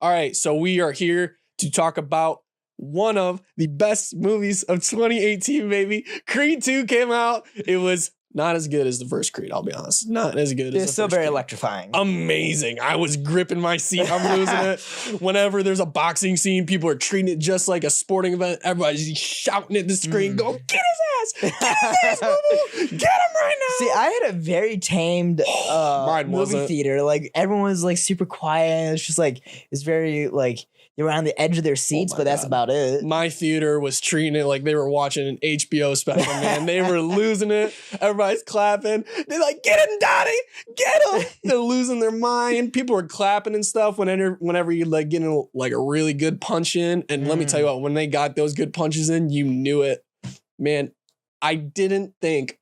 All right, so we are here to talk about one of the best movies of 2018, baby. Creed 2 came out. It was not as good as the first Creed, I'll be honest. Not as good as the first. It's still very Creed. electrifying. Amazing. I was gripping my seat. I'm losing it. Whenever there's a boxing scene, people are treating it just like a sporting event. Everybody's shouting at the screen, go, get his ass! Get his ass, boo-boo! Get him right now! See, I had a very tamed movie theater. Like, everyone was, like, super quiet. It's just, like, it's very, like, they were on the edge of their seats, but that's about it. My theater was treating it like they were watching an HBO special, man. They were losing it. Everybody's clapping. They're like, get him, Dottie! Get him! They're losing their mind. People were clapping and stuff whenever you like getting like a really good punch in. And let me tell you what, when they got those good punches in, you knew it. Man, I didn't think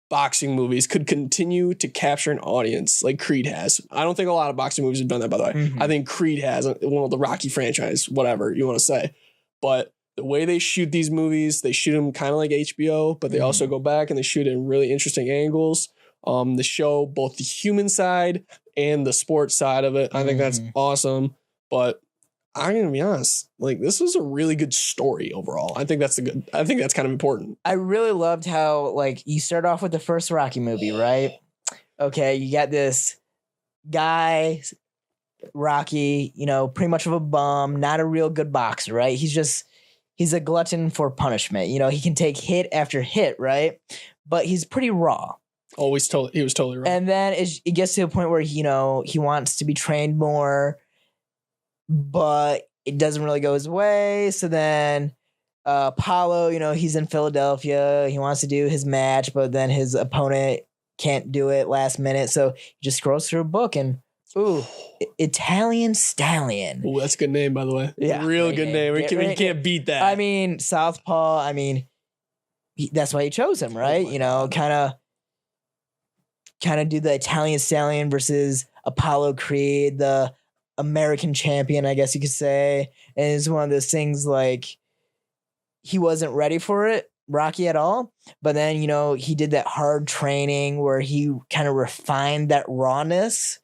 boxing movies could continue to capture an audience like Creed has. I don't think a lot of boxing movies have done that, by the way. I think Creed has, one of the Rocky franchise, whatever you want to say. But the way they shoot these movies, they shoot them kind of like HBO, but they also go back and they shoot it in really interesting angles. They show both the human side and the sports side of it. I think that's awesome. But I'm gonna be honest, like, this was a really good story overall. I think that's kind of important. I really loved how, like, you start off with the first Rocky movie, right? Okay, you got this guy, Rocky, you know, pretty much of a bum, not a real good boxer, right? He's a glutton for punishment. You know, he can take hit after hit, right? But he's pretty raw. He was totally raw. And then it gets to a point where, you know, he wants to be trained more, but it doesn't really go his way. So then Apollo, you know, he's in Philadelphia. He wants to do his match, but then his opponent can't do it last minute. So he just scrolls through a book and, Italian Stallion. Oh, that's a good name, by the way. Yeah. Real good name. You can't beat that. I mean, Southpaw, that's why he chose him, right? You know, kind of do the Italian Stallion versus Apollo Creed, the American champion, I guess you could say. And it's one of those things, like, he wasn't ready for it, Rocky, at all. But then, you know, he did that hard training where he kind of refined that rawness.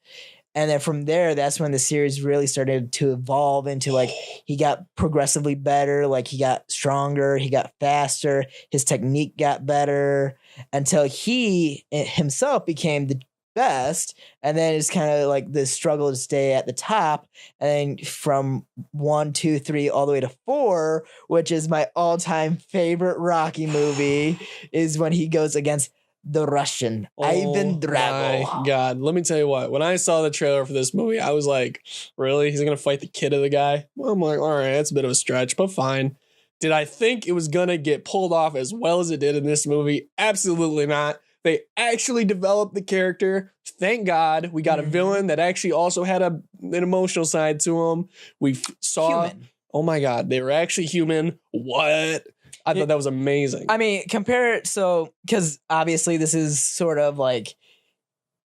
And then from there, that's when the series really started to evolve into, like, he got progressively better. Like, he got stronger, he got faster, his technique got better until he himself became the best. And then it's kind of like the struggle to stay at the top. And then from 1, 2, 3, all the way to 4, which is my all-time favorite Rocky movie, is when he goes against the Russian, Ivan Drago. My God, let me tell you what. When I saw the trailer for this movie, I was like, really? He's going to fight the kid of the guy? Well, I'm like, all right, that's a bit of a stretch, but fine. Did I think it was going to get pulled off as well as it did in this movie? Absolutely not. They actually developed the character. Thank God we got a villain that actually also had an emotional side to him. We saw, human. Oh my God, they were actually human. What? I thought that was amazing. I mean, compare it. So, because obviously this is sort of like,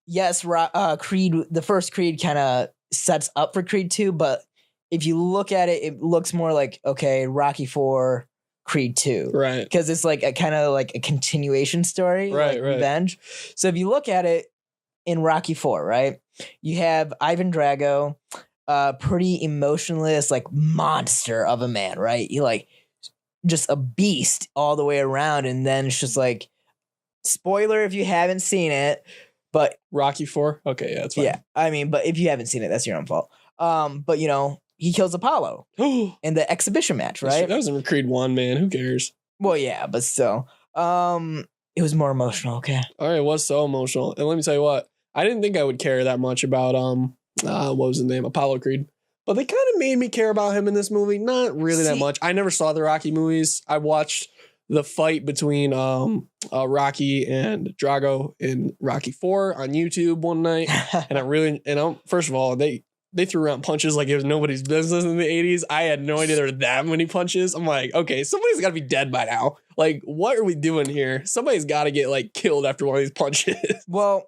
yes, Creed, the first Creed kind of sets up for Creed 2, but if you look at it, it looks more like, okay, Rocky 4, Creed 2. Right. Because it's like a kind of like a continuation story, right, like right. revenge. So if you look at it in Rocky 4, right, you have Ivan Drago, pretty emotionless, like monster of a man, right? You like just a beast all the way around. And then it's just like, spoiler if you haven't seen it, but Rocky 4? Okay, yeah, that's fine. Yeah, I mean, but if you haven't seen it, that's your own fault. But you know, he kills Apollo in the exhibition match, right? That was in Creed 1, man. Who cares? Well, yeah, but still. It was more emotional, okay? All right, it was so emotional. And let me tell you what, I didn't think I would care that much about, what was his name? Apollo Creed. But they kind of made me care about him in this movie. Not really that much. I never saw the Rocky movies. I watched the fight between Rocky and Drago in Rocky 4 on YouTube one night. And first of all, they threw around punches like it was nobody's business in the 80s. I had no idea there were that many punches. I'm like, okay, somebody's got to be dead by now. Like, what are we doing here? Somebody's got to get, like, killed after one of these punches. Well,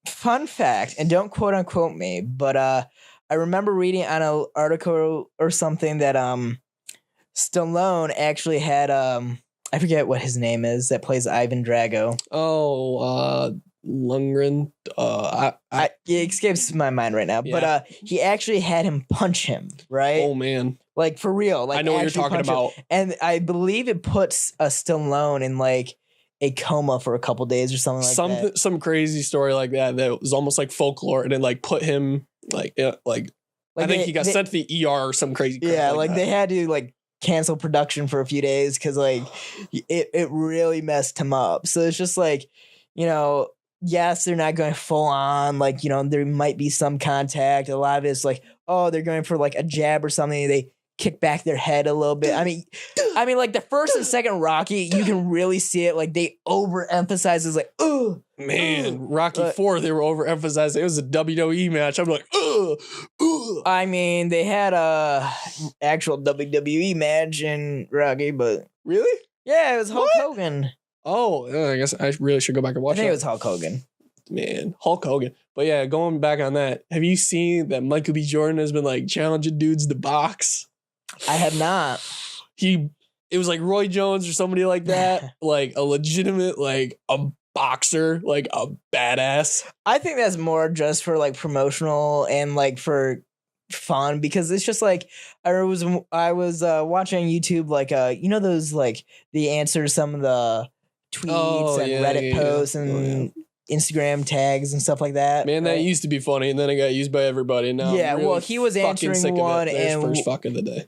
fun fact, and don't quote unquote me, but I remember reading on an article or something that Stallone actually had I forget what his name is that plays Ivan Drago. Oh, Lundgren. It escapes my mind right now, Yeah. but he actually had him punch him, right? Oh man, Like for real. Like I know what you're actually talking punch him. about. And I believe it puts Stallone in like a coma for a couple days or something like that. Some crazy story like that was almost like folklore, and it like put him like I think he got sent to the ER or some crazy crap. Yeah, like that. they had to like cancel production for a few days because like it really messed him up. So it's just like, you know, yes, they're not going full on, like, you know, there might be some contact. A lot of it's like, oh, they're going for like a jab or something. They kick back their head a little bit. I mean, like the first and second Rocky, you can really see it. Like they overemphasize it's like, oh man, Rocky 4, they were overemphasizing. It was a WWE match. I'm like, I mean, they had a actual WWE match in Rocky, but really? Yeah, it was Hulk Hogan. Oh, I guess I really should go back and watch it. I think it was Hulk Hogan. Man, Hulk Hogan. But yeah, going back on that, have you seen that Michael B. Jordan has been like challenging dudes to box? I have not. It was like Roy Jones or somebody like that, like a legitimate, like a boxer, like a badass. I think that's more just for like promotional and like for fun, because it's just like I was watching on YouTube, like you know those like the answer to some of the tweets and Reddit posts and Instagram tags and stuff like that. Man, that used to be funny, and then it got used by everybody. And now well, he was answering one, and first fuck of the day.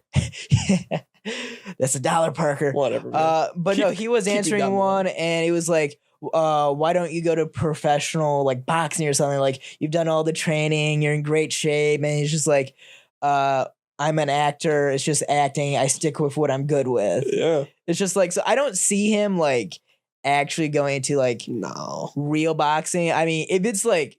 That's $1, Parker. Whatever. Man. But no, he was answering one, and it was like, why don't you go to professional like boxing or something? Like you've done all the training, you're in great shape, and he's just like, I'm an actor. It's just acting. I stick with what I'm good with. Yeah. It's just like, so I don't see him like actually going into like real boxing. I mean, if it's like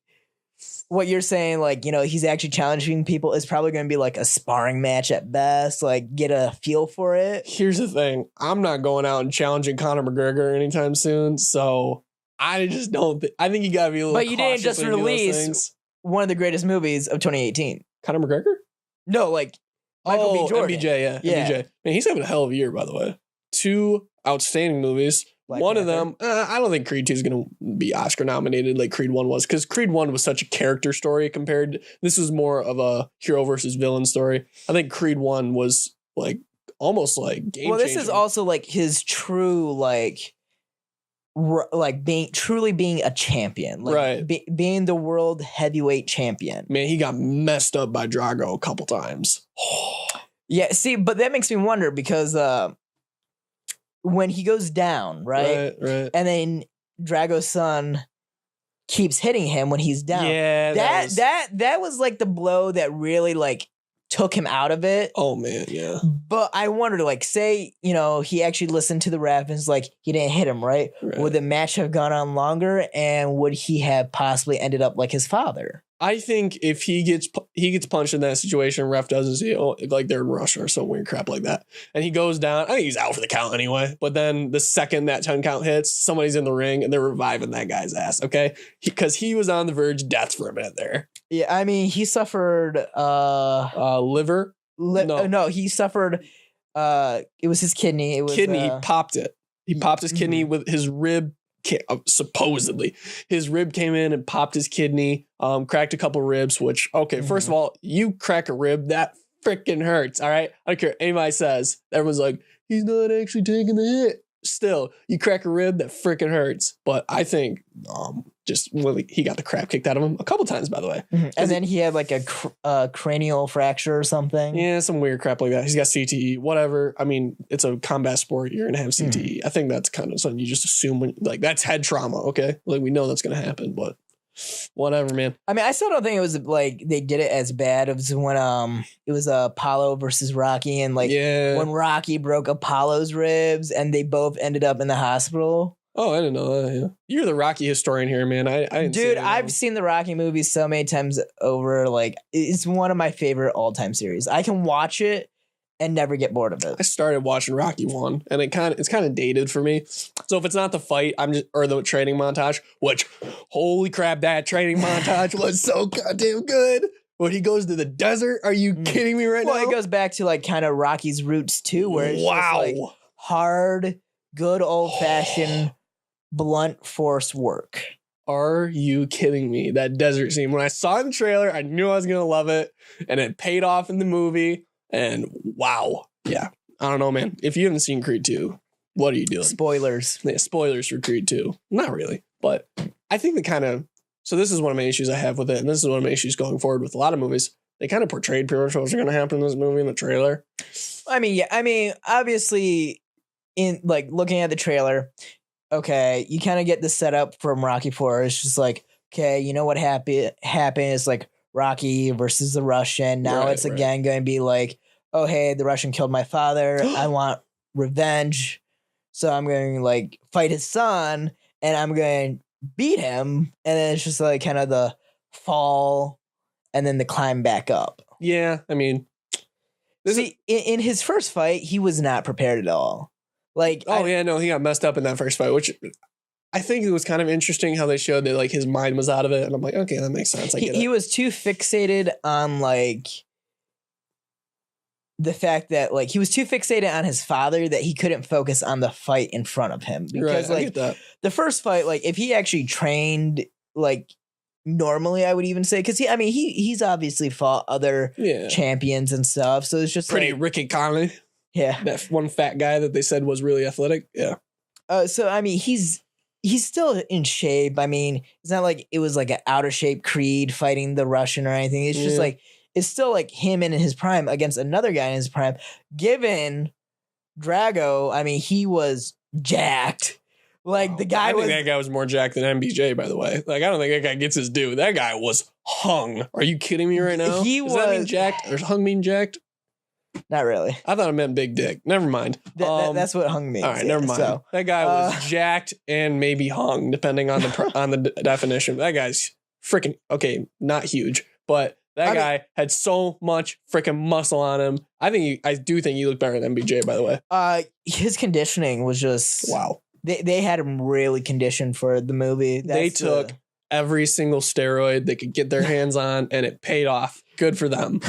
what you're saying, like, you know, he's actually challenging people, it's probably going to be like a sparring match at best, like get a feel for it. Here's the thing. I'm not going out and challenging Conor McGregor anytime soon. So I just don't I think you got to be a little But you didn't just release one of the greatest movies of 2018. Conor McGregor? No, like Michael B. Jordan. MBJ, yeah. MBJ. Man, he's having a hell of a year, by the way. 2 outstanding movies. One of them, I don't think Creed 2 is going to be Oscar nominated like Creed 1 was, because Creed 1 was such a character story compared to, this was more of a hero versus villain story. I think Creed 1 was like almost like game Well, this is also like his true like being a champion, like right? Being the world heavyweight champion. Man, he got messed up by Drago a couple times. Yeah, see, but that makes me wonder because when he goes down, right, and then Drago's son keeps hitting him when he's down. Yeah, that was like the blow that really like took him out of it. Oh man, yeah. But I wondered, like, say, you know, he actually listened to the ref and it's like he didn't hit him, right? Would the match have gone on longer, and would he have possibly ended up like his father? I think if he gets punched in that situation, ref doesn't see it, like they're in Russia or some weird crap like that, and he goes down, I think he's out for the count anyway. But then the second that 10 count hits, somebody's in the ring and they're reviving that guy's ass, okay? Because he was on the verge of death for a minute there. Yeah, I mean, he suffered liver. No, he suffered. It was his kidney. It was kidney. He popped it. He popped his kidney with his rib. Supposedly his rib came in and popped his kidney, cracked a couple ribs, which, okay, first of all, you crack a rib, that freaking hurts. All right, I don't care what anybody says. Everyone's like, he's not actually taking the hit. Still, you crack a rib, that freaking hurts. But I think he got the crap kicked out of him a couple times, by the way. And then he had like a cranial fracture or something. Yeah, some weird crap like that. He's got CTE, whatever. I mean, it's a combat sport. You're going to have CTE. I think that's kind of something you just assume when, like, that's head trauma, okay? Like, we know that's going to happen, but whatever, man. I mean, I still don't think it was like they did it as bad as when it was Apollo versus Rocky, and like when Rocky broke Apollo's ribs and they both ended up in the hospital. Oh, I didn't know that. Yeah. You're the Rocky historian here, man. I've seen the Rocky movies so many times over. Like, it's one of my favorite all-time series. I can watch it and never get bored of it. I started watching Rocky 1, and it's kind of dated for me. So if it's not the fight, or the training montage, which, holy crap, that training montage was so goddamn good. When he goes to the desert, are you kidding me right now? Well, it goes back to like kind of Rocky's roots too, where it's just like hard, good old-fashioned blunt force work. Are you kidding me? That desert scene. When I saw it in the trailer, I knew I was gonna love it, and it paid off in the movie. And wow, yeah. I don't know, man. If you haven't seen Creed 2, what are you doing? Spoilers. Yeah, spoilers for Creed 2. Not really, but I think the kind of. So this is one of my issues I have with it, and this is one of my issues going forward with a lot of movies. They kind of portrayed pretty much what's going to happen in this movie in the trailer. I mean, yeah. I mean, obviously, in like looking at the trailer, okay, you kind of get the setup from Rocky 4. It's just like, okay, you know what happened is like Rocky versus the Russian. Now it's again going to be like, oh, hey, the Russian killed my father. I want revenge. So I'm going to like fight his son and I'm going to beat him. And then it's just like kind of the fall and then the climb back up. Yeah. I mean, in his first fight, he was not prepared at all. Like, he got messed up in that first fight, which I think it was kind of interesting how they showed that like his mind was out of it. And I'm like, okay, that makes sense. He was too fixated on like the fact that like he was too fixated on his father that he couldn't focus on the fight in front of him. Because like the first fight, like if he actually trained like normally, I would even say, because he's obviously fought other champions and stuff. So it's just pretty like, Ricky Conley. Yeah. That one fat guy that they said was really athletic. Yeah. So I mean he's still in shape. I mean, it's not like it was like an out of shape Creed fighting the Russian or anything. It's just like it's still like him in his prime against another guy in his prime. Given Drago, I mean, he was jacked. Like the guy that guy was more jacked than MBJ, by the way. Like I don't think that guy gets his due. That guy was hung. Are you kidding me right now? Does that mean jacked? Or hung mean jacked? Not really. I thought it meant big dick. Never mind. That's what hung means. All right, never mind. So, that guy was jacked and maybe hung, depending on the definition. That guy's freaking not huge, but that guy had so much freaking muscle on him. I do think he looked better than MBJ, by the way. His conditioning was just wow. They had him really conditioned for the movie. They took every single steroid they could get their hands on, and it paid off. Good for them.